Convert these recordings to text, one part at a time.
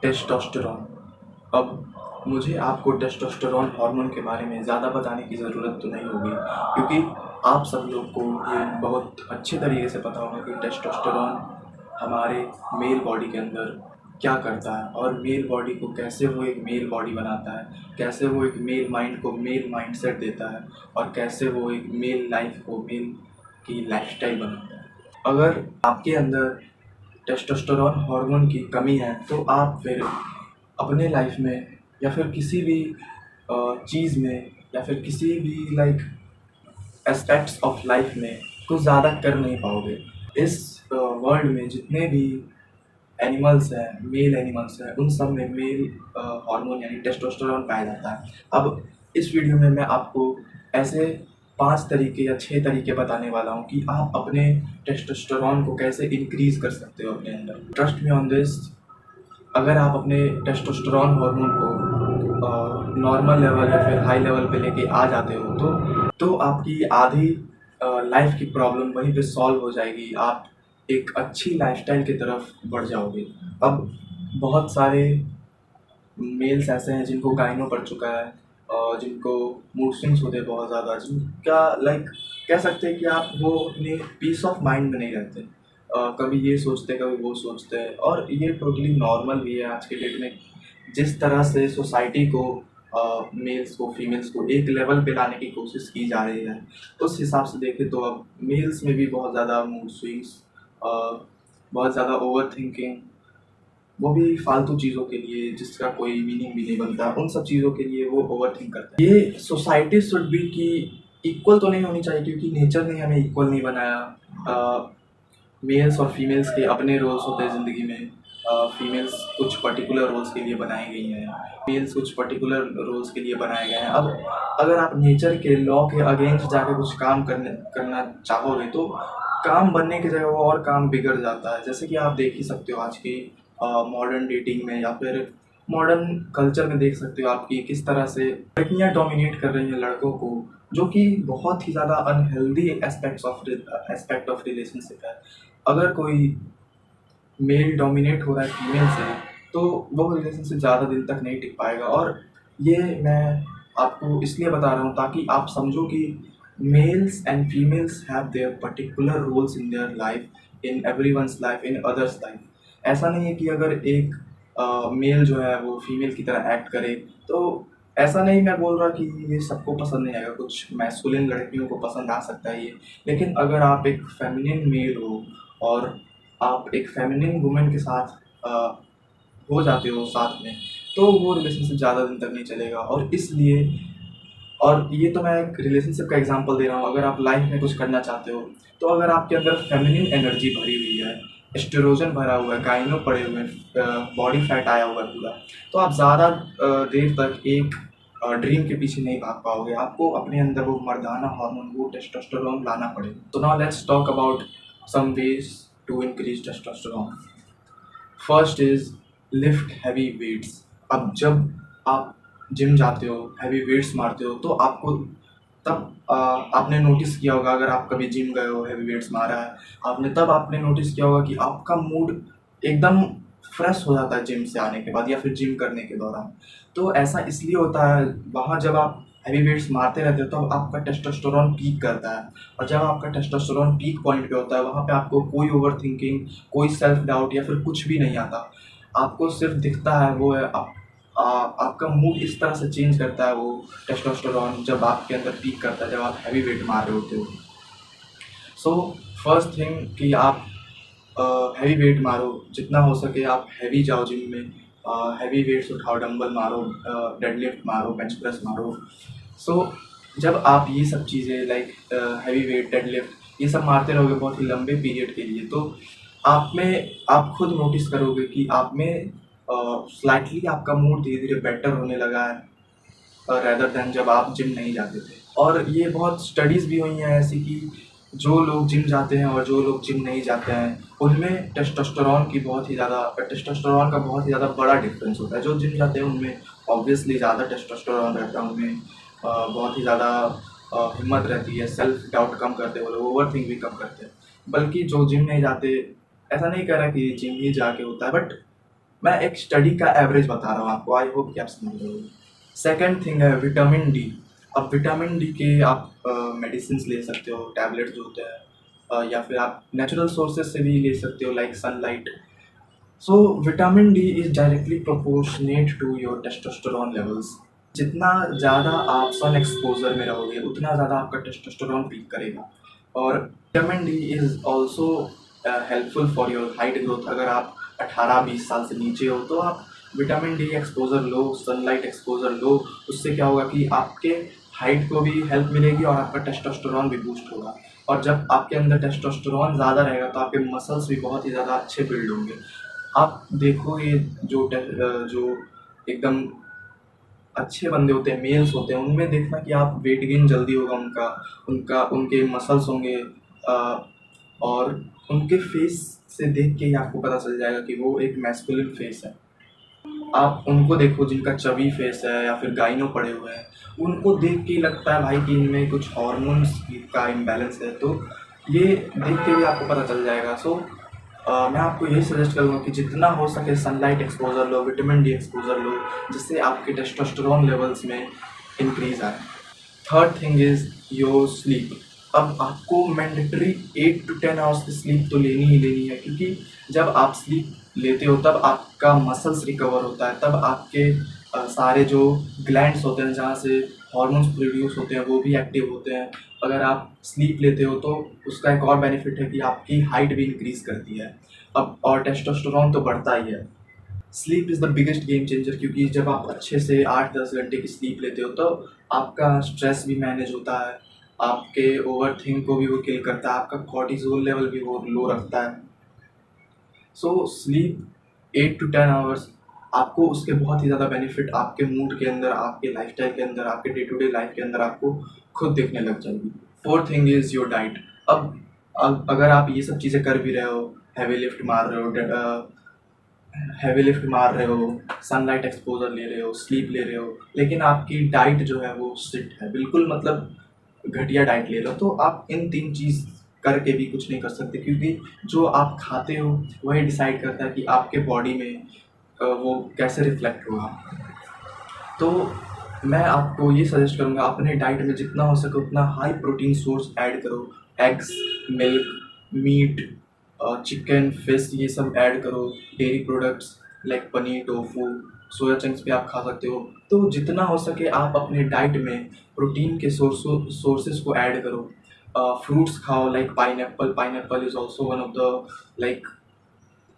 Testosterone. अब मुझे आपको टेस्टोस्टेरोन हार्मोन के बारे में ज़्यादा बताने की ज़रूरत तो नहीं होगी, क्योंकि आप सब लोग को ये बहुत अच्छे तरीके से पता होगा कि टेस्टोस्टेरोन हमारे मेल बॉडी के अंदर क्या करता है और मेल बॉडी को कैसे वो एक मेल बॉडी बनाता है, कैसे वो एक मेल माइंड को मेल माइंडसेट देता है और कैसे वो एक मेल लाइफ को मेल की लाइफस्टाइल बनाता है। अगर आपके अंदर टेस्टोस्टेरोन हार्मोन की कमी है तो आप फिर अपने लाइफ में या फिर किसी भी चीज़ में या फिर किसी भी एस्पेक्ट्स ऑफ लाइफ में कुछ ज़्यादा कर नहीं पाओगे। इस वर्ल्ड में जितने भी एनिमल्स हैं, मेल एनिमल्स हैं, उन सब में मेल हार्मोन यानी टेस्टोस्टेरोन पाया जाता है। अब इस वीडियो में मैं आपको ऐसे 5 तरीके या 6 तरीके बताने वाला हूँ कि आप अपने टेस्टोस्टेरोन को कैसे इंक्रीज़ कर सकते हो अपने अंदर। ट्रस्ट मी ऑन दिस, अगर आप अपने टेस्टोस्टेरोन हार्मोन को नॉर्मल लेवल या फिर हाई लेवल पे लेके आ जाते हो तो आपकी आधी लाइफ की प्रॉब्लम वहीं पे सॉल्व हो जाएगी। आप एक अच्छी लाइफस्टाइल की तरफ बढ़ जाओगे। अब बहुत सारे मेल्स ऐसे हैं जिनको गाइनो पड़ चुका है और जिनको मूड स्विंग्स होते हैं बहुत ज़्यादा, जिनका कह सकते हैं कि आप वो अपने पीस ऑफ माइंड में नहीं रहते। कभी ये सोचते हैं, कभी वो सोचते हैं, और ये टोटली नॉर्मल भी है आज के डेट में। जिस तरह से सोसाइटी को मेल्स को फीमेल्स को एक लेवल पे लाने की कोशिश की जा रही है, उस हिसाब से देखें तो अब मेल्स में भी बहुत ज़्यादा मूड स्विंग्स, बहुत ज़्यादा ओवर थिंकिंग, वो भी फालतू चीज़ों के लिए जिसका कोई मीनिंग भी नहीं बनता, उन सब चीज़ों के लिए वो ओवर थिंक करते हैं। ये सोसाइटी शुड बी कि इक्वल तो नहीं होनी चाहिए, क्योंकि नेचर ने हमें इक्वल नहीं बनाया। मेल्स और फीमेल्स के अपने रोल्स होते हैं ज़िंदगी में। फीमेल्स कुछ पर्टिकुलर रोल्स के लिए बनाई गई हैं, मेल्स कुछ पर्टिकुलर रोल्स के लिए बनाए गए हैं। अब अगर आप नेचर के लॉ के अगेंस्ट जाके कुछ काम करना चाहोगे तो काम बनने की जगह वो और काम बिगड़ जाता है। जैसे कि आप देख ही सकते हो आज की मॉडर्न डेटिंग में या फिर मॉडर्न कल्चर में देख सकते हो आपकी किस तरह से लड़कियां डोमिनेट कर रही हैं लड़कों को, जो कि बहुत ही ज़्यादा अनहेल्दी एस्पेक्ट ऑफ रिलेशनशिप है। अगर कोई मेल डोमिनेट हो रहा है फीमेल से तो वो रिलेशनशिप ज़्यादा दिन तक नहीं टिक पाएगा। और ये मैं आपको इसलिए बता रहा हूँ ताकि आप समझो कि males and females have their particular roles in their life, in everyone's life, in others life. ऐसा नहीं है कि अगर एक मेल जो है वो फीमेल की तरह एक्ट करे तो ऐसा नहीं मैं बोल रहा कि ये सबको पसंद नहीं आएगा, कुछ मैस्कुलिन लड़कियों को पसंद आ सकता है ये। लेकिन अगर आप एक फेमिनिन मेल हो और आप एक फेमिनिन वुमेन के साथ हो जाते हो साथ में, तो वो रिलेशनशिप ज़्यादा दिन तक नहीं चलेगा। और इसलिए, और ये तो मैं एक रिलेशनशिप का एग्जांपल दे रहा हूँ, अगर आप लाइफ में कुछ करना चाहते हो तो अगर आपके अंदर फेमिनिन एनर्जी भरी हुई है, एस्ट्रोजन भरा हुआ है, गाइनो पड़े हुए हैं, बॉडी फैट आया हुआ है पूरा, तो आप ज़्यादा देर तक एक ड्रीम के पीछे नहीं भाग पाओगे। आपको अपने अंदर वो मर्दाना हार्मोन, वो टेस्टोस्टेरोन लाना पड़ेगा। तो now let's talk about some ways to increase testosterone. First is lift heavy weights. अब जब आप जिम जाते हो, हैवी वेट्स मारते हो, तो आपको तब आपने नोटिस किया होगा, अगर आप कभी जिम गए हो, हैवी वेट्स मारा है आपने, तब आपने नोटिस किया होगा कि आपका मूड एकदम फ्रेश हो जाता है जिम से आने के बाद या फिर जिम करने के दौरान। तो ऐसा इसलिए होता है, वहाँ जब आप हैवी वेट्स मारते रहते हो तो आपका टेस्टोस्टेरोन पीक करता है, और जब आपका टेस्टोस्टेरोन पीक पॉइंट पे होता है वहाँ पे आपको कोई ओवर थिंकिंग, कोई सेल्फ डाउट या फिर कुछ भी नहीं आता। आपको सिर्फ दिखता है वो है आपका मूड इस तरह से चेंज करता है वो टेस्टोस्टेरोन जब आपके अंदर पीक करता है, जब आप हैवी वेट मार रहे होते हो। सो फर्स्ट थिंग कि आप हैवी वेट मारो, जितना हो सके आप हैवी जाओ जिम में, हैवी वेट्स उठाओ, डंबल मारो, डेडलिफ्ट मारो, बेंच प्रेस मारो। सो जब आप ये सब चीज़ें हैवी वेट, डेडलिफ्ट ये सब मारते रहोगे बहुत ही लंबे पीरियड के लिए, तो आप खुद नोटिस करोगे कि आप में स्लाइटली आपका मूड धीरे धीरे बेटर होने लगा है रैदर देन जब आप जिम नहीं जाते थे। और ये बहुत स्टडीज़ भी हुई हैं ऐसी कि जो लोग जिम जाते हैं और जो लोग जिम नहीं जाते हैं उनमें टेस्टोस्टेरोन का बहुत ही ज़्यादा बड़ा डिफरेंस होता है। जो जिम जाते हैं उनमें ऑब्वियसली ज़्यादा टेस्टोस्टेरोन रहता है, उनमें बहुत ही ज़्यादा हिम्मत रहती है, सेल्फ डाउट कम करते हैं वो लोग, ओवर थिंक भी कम करते हैं। बल्कि जो जिम नहीं जाते, ऐसा नहीं कह रहा कि जिम ही जाके होता है, बट मैं एक स्टडी का एवरेज बता रहा हूँ आपको, आई होप कि आप समझ रहे हो। सेकंड थिंग है विटामिन डी। अब विटामिन डी के आप मेडिसिन ले सकते हो, टैबलेट जो होते हैं, या फिर आप नेचुरल सोर्सेज से भी ले सकते हो like sunlight. So vitamin D is directly proportionate to your testosterone levels. जितना ज़्यादा आप सन एक्सपोजर में रहोगे उतना ज़्यादा आपका टेस्टोस्टेरोन पीक करेगा। और vitamin D is also helpful for your height growth. अगर आप 18-20 साल से नीचे हो तो आप विटामिन डी एक्सपोजर लो, सनलाइट एक्सपोजर लो। उससे क्या होगा कि आपके हाइट को भी हेल्प मिलेगी और आपका टेस्टोस्टेरोन भी बूस्ट होगा। और जब आपके अंदर टेस्टोस्टेरोन ज़्यादा रहेगा तो आपके मसल्स भी बहुत ही ज़्यादा अच्छे बिल्ड होंगे। आप देखो ये जो एकदम अच्छे बंदे होते हैं, मेल्स होते हैं, उनमें देखना कि आप वेट गेन जल्दी होगा उनका, उनके मसल्स होंगे, और उनके फेस से देख के ही आपको पता चल जाएगा कि वो एक मैस्कुलिन फेस है। आप उनको देखो जिनका चबी फेस है या फिर गाइनो पड़े हुए हैं, उनको देख के ही लगता है भाई कि इनमें कुछ हार्मोन्स का इम्बैलेंस है। तो ये देख के भी आपको पता चल जाएगा। सो मैं आपको यही सजेस्ट करूँगा कि जितना हो सके सनलाइट एक्सपोजर लो, विटामिन डी एक्सपोजर लो, जिससे आपके टेस्टोस्टेरोन लेवल्स में इंक्रीज आए। Third thing is your sleep. अब आपको मैंडेटरी 8 to 10 आवर्स की स्लीप तो लेनी ही लेनी है, क्योंकि जब आप स्लीप लेते हो तब आपका मसल्स रिकवर होता है, तब आपके सारे जो ग्लैंड्स होते हैं जहाँ से हॉर्मोन्स प्रोड्यूस होते हैं वो भी एक्टिव होते हैं। अगर आप स्लीप लेते हो तो उसका एक और बेनिफिट है कि आपकी हाइट भी इंक्रीज़ करती है। अब और टेस्टोस्टेरोन तो बढ़ता ही है। Sleep is the biggest game changer, क्योंकि जब आप अच्छे से 8-10 घंटे की स्लीप लेते हो तो आपका स्ट्रेस भी मैनेज होता है, आपके ओवरथिंक को भी वो किल करता है, आपका कॉर्टिसोल लेवल भी वो लो रखता है। सो स्लीप 8 to 10 आवर्स, आपको उसके बहुत ही ज़्यादा बेनिफिट आपके मूड के अंदर, आपके लाइफस्टाइल के अंदर, आपके डे टू डे लाइफ के अंदर आपको खुद दिखने लग जाएगी। Fourth thing is your diet. अब अगर आप ये सब चीज़ें कर भी रहे हो, हैवी लिफ्ट मार रहे हो, सनलाइट एक्सपोजर ले रहे हो, स्लीप ले रहे हो, लेकिन आपकी डाइट जो है वो शिट है, बिल्कुल मतलब घटिया डाइट ले रहे हो, तो आप इन 3 चीज़ करके भी कुछ नहीं कर सकते, क्योंकि जो आप खाते हो वही डिसाइड करता है कि आपके बॉडी में वो कैसे रिफ्लेक्ट होगा। तो मैं आपको ये सजेस्ट करूँगा अपने डाइट में जितना हो सके उतना हाई प्रोटीन सोर्स ऐड करो। Eggs, milk, meat, chicken, fish, ये सब ऐड करो। Dairy products like paneer, tofu, soya chunks भी आप खा सकते हो। तो जितना हो सके आप अपने डाइट में प्रोटीन के सोर्सेज को ऐड करो। फ्रूट्स खाओ like pineapple is also one of the like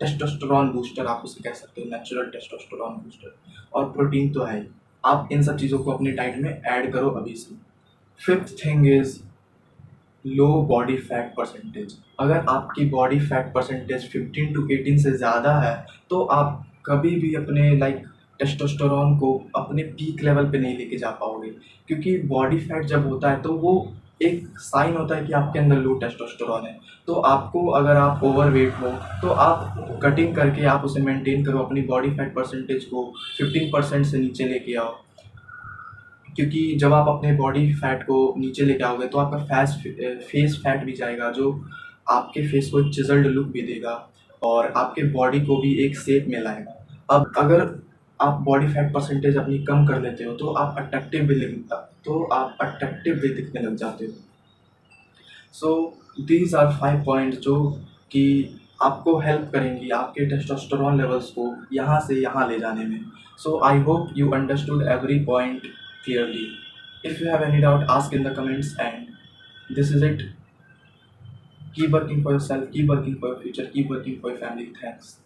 testosterone booster, आप उसे कह सकते हो, नेचुरल टेस्टोस्टेरोन बूस्टर। और प्रोटीन तो है ही, आप इन सब चीज़ों को अपनी डाइट में ऐड करो अभी से। Fifth thing is low body fat percentage. अगर आपकी बॉडी फैट परसेंटेज 15 to 18 से ज़्यादा है तो आप कभी भी अपने टेस्टोस्टेरोन को अपने पीक लेवल पे नहीं लेके जा पाओगे, क्योंकि बॉडी फैट जब होता है तो वो एक साइन होता है कि आपके अंदर लो टेस्टोस्टेरोन है। तो आपको, अगर आप ओवरवेट हो तो आप कटिंग करके आप उसे मेंटेन करो, अपनी बॉडी फैट परसेंटेज को 15% से नीचे लेके आओ। क्योंकि जब आप अपने बॉडी फैट को नीचे लेके आओगे तो आपका फेस फैट भी जाएगा, जो आपके फेस को एक चिजल्ड लुक भी देगा और आपके बॉडी को भी एक शेप में लाएगा। अब अगर आप बॉडी फैट परसेंटेज अपनी कम कर लेते हो तो आप अट्रैक्टिव भी दिखने लग जाते हो। सो दीज आर 5 पॉइंट जो कि आपको हेल्प करेंगी आपके टेस्टोस्टेरोन लेवल्स को यहाँ से यहाँ ले जाने में। So I hope you understood every point clearly. If you have any doubt, ask in the comments, and this is it. Keep working for yourself, keep working for your future, keep working for your family. Thanks.